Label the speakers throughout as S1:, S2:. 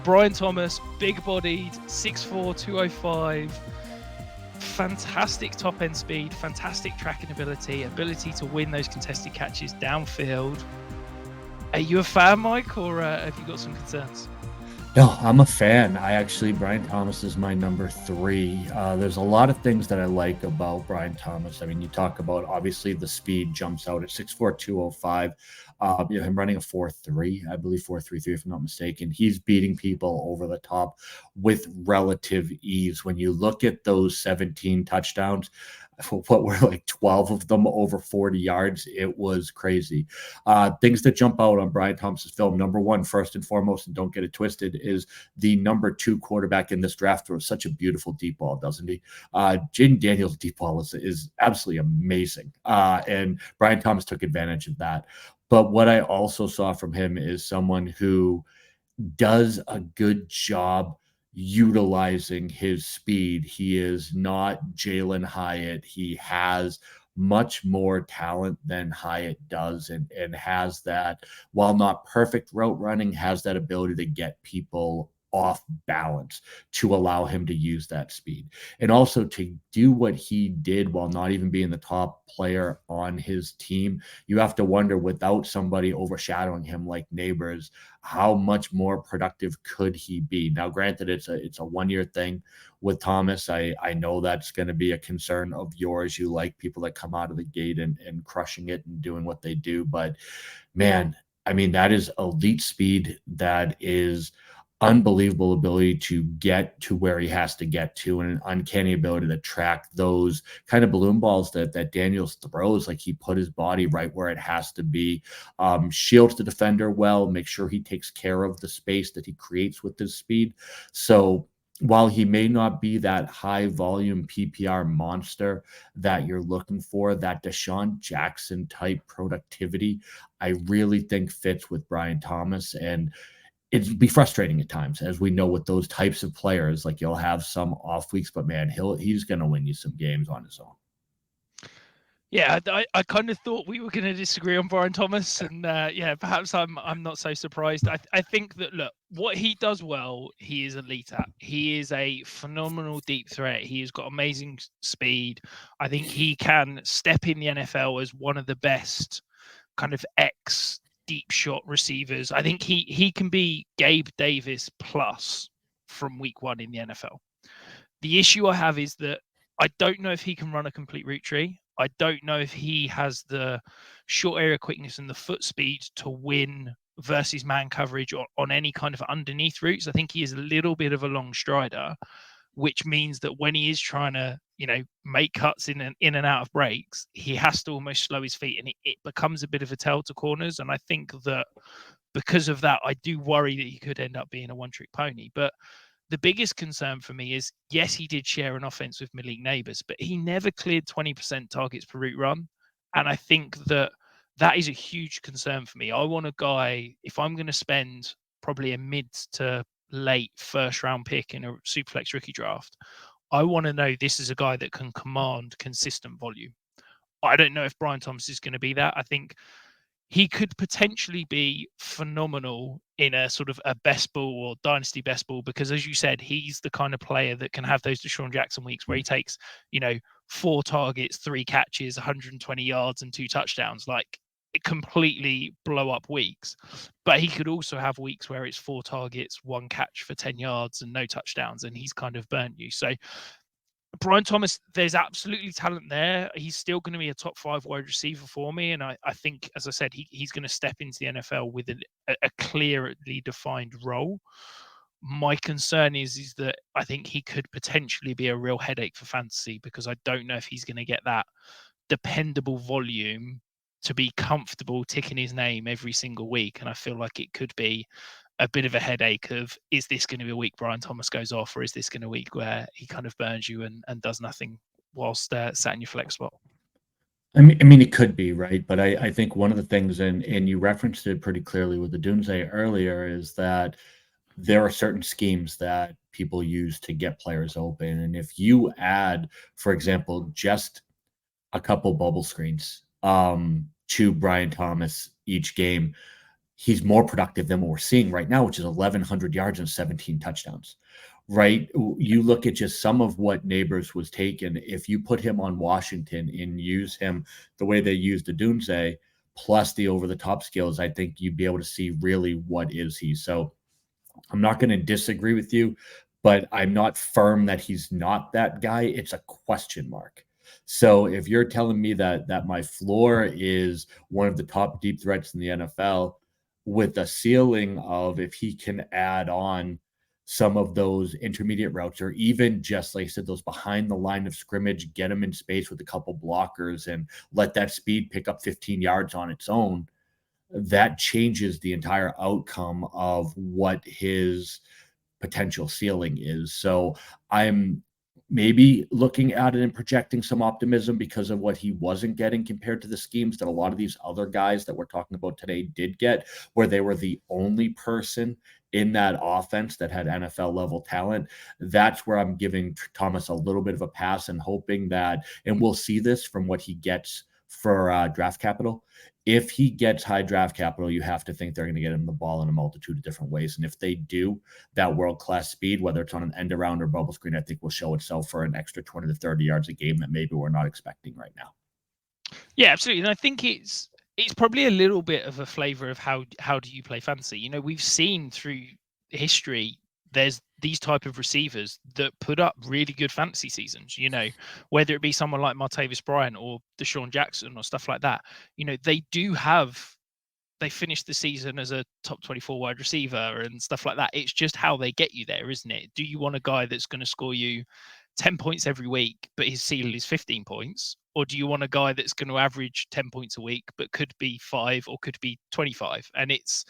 S1: Brian Thomas, big-bodied, 6'4", 205, fantastic top-end speed, fantastic tracking ability to win those contested catches downfield. Are you a fan, Mike, or have you got some concerns?
S2: No, I'm a fan. Brian Thomas is my number 3. There's a lot of things that I like about Brian Thomas. I mean, you talk about obviously the speed jumps out at 6'4", 205. Him running a 4.3, I believe 4.33 if I'm not mistaken. He's beating people over the top with relative ease. When you look at those 17 touchdowns, what were like 12 of them over 40 yards, it was crazy. Things that jump out on Brian Thomas's film. Number one, first and foremost, and don't get it twisted, is the number 2 quarterback in this draft throws such a beautiful deep ball, doesn't he? Jaden Daniels' deep ball is absolutely amazing. And Brian Thomas took advantage of that. But what I also saw from him is someone who does a good job utilizing his speed. He is not Jalen Hyatt. He has much more talent than Hyatt does, and has that, while not perfect route running, has that ability to get people off balance to allow him to use that speed. And also to do what he did while not even being the top player on his team, you have to wonder, without somebody overshadowing him like Neighbors, how much more productive could he be? Now, granted, it's a 1-year thing with Thomas. I know that's going to be a concern of yours. You like people that come out of the gate and crushing it and doing what they do. But man, I mean, that is elite speed. That is unbelievable ability to get to where he has to get to, and an uncanny ability to track those kind of balloon balls that Daniels throws. Like, he put his body right where it has to be, shields the defender well, make sure he takes care of the space that he creates with his speed. So while he may not be that high volume PPR monster that you're looking for, that Deshaun Jackson type productivity, I really think fits with Brian Thomas. And it'd be frustrating at times, as we know with those types of players. Like, you'll have some off weeks, but man, he's going to win you some games on his own.
S1: Yeah, I kind of thought we were going to disagree on Brian Thomas, and yeah, perhaps I'm not so surprised. I think that, look, what he does well, he is elite at. He is a phenomenal deep threat. He has got amazing speed. I think he can step in the NFL as one of the best kind of deep shot receivers. I think he can be Gabe Davis plus from week 1 in the NFL. The issue I have is that I don't know if he can run a complete route tree. I don't know if he has the short area quickness and the foot speed to win versus man coverage on any kind of underneath routes. I think he is a little bit of a long strider, which means that when he is trying to, make cuts in and out of breaks, he has to almost slow his feet, and it becomes a bit of a tell to corners. And I think that because of that, I do worry that he could end up being a one-trick pony. But the biggest concern for me is, yes, he did share an offense with Malik Neighbors, but he never cleared 20% targets per route run. And I think that is a huge concern for me. I want a guy, if I'm going to spend probably a mid to late first round pick in a Superflex rookie draft, I want to know this is a guy that can command consistent volume. I don't know if Brian Thomas is going to be that. I think he could potentially be phenomenal in a sort of a best ball or dynasty best ball, because, as you said, he's the kind of player that can have those Deshaun Jackson weeks where he takes, 4 targets, 3 catches, 120 yards and 2 touchdowns. Like, it completely blow up weeks. But he could also have weeks where it's 4 targets, 1 catch for 10 yards and no touchdowns, and he's kind of burnt you. So Brian Thomas, there's absolutely talent there. He's still going to be a top 5 wide receiver for me. And I think, as I said, he's going to step into the NFL with a clearly defined role. My concern is that I think he could potentially be a real headache for fantasy, because I don't know if he's going to get that dependable volume to be comfortable ticking his name every single week. And I feel like it could be a bit of a headache of, is this going to be a week Brian Thomas goes off, or is this going to be a week where he kind of burns you and does nothing whilst sat in your flex spot?
S2: I mean, it could be, right? But I think one of the things, and you referenced it pretty clearly with the Doomsday earlier, is that there are certain schemes that people use to get players open. And if you add, for example, just a couple bubble screens to Brian Thomas each game, he's more productive than what we're seeing right now, which is 1,100 yards and 17 touchdowns. Right? You look at just some of what Neighbors was taken. If you put him on Washington and use him the way they used the Dunze plus the over-the-top skills, I think you'd be able to see really what is he. So I'm not going to disagree with you, but I'm not firm that he's not that guy. It's a question mark. So if you're telling me that my floor is one of the top deep threats in the NFL with a ceiling of if he can add on some of those intermediate routes or even just like I said, those behind the line of scrimmage, get him in space with a couple blockers and let that speed pick up 15 yards on its own, that changes the entire outcome of what his potential ceiling is. So I'm maybe looking at it and projecting some optimism because of what he wasn't getting compared to the schemes that a lot of these other guys that we're talking about today did get, where they were the only person in that offense that had NFL level talent. That's where I'm giving Thomas a little bit of a pass and hoping that, and we'll see this from what he gets for draft capital. If he gets high draft capital, you have to think they're going to get him the ball in a multitude of different ways. And if they do, that world-class speed, whether it's on an end around or bubble screen, I think will show itself for an extra 20 to 30 yards a game that maybe we're not expecting right now.
S1: Yeah, absolutely. And I think it's probably a little bit of a flavor of how do you play fantasy. You know, we've seen through history there's these type of receivers that put up really good fantasy seasons, you know, whether it be someone like Martavis Bryant or Deshaun Jackson or stuff like that. You know, they finished the season as a top 24 wide receiver and stuff like that. It's just how they get you there, isn't it? Do you want a guy that's going to score you 10 points every week, but his ceiling is 15 points? Or do you want a guy that's going to average 10 points a week, but could be 5 or could be 25? And it's,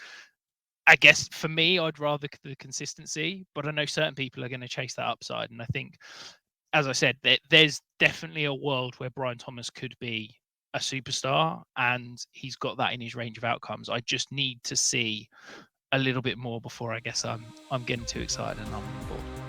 S1: I guess for me, I'd rather the consistency, but I know certain people are going to chase that upside. And I think, as I said, there's definitely a world where Brian Thomas could be a superstar, and he's got that in his range of outcomes. I just need to see a little bit more before I guess I'm getting too excited and I'm on board.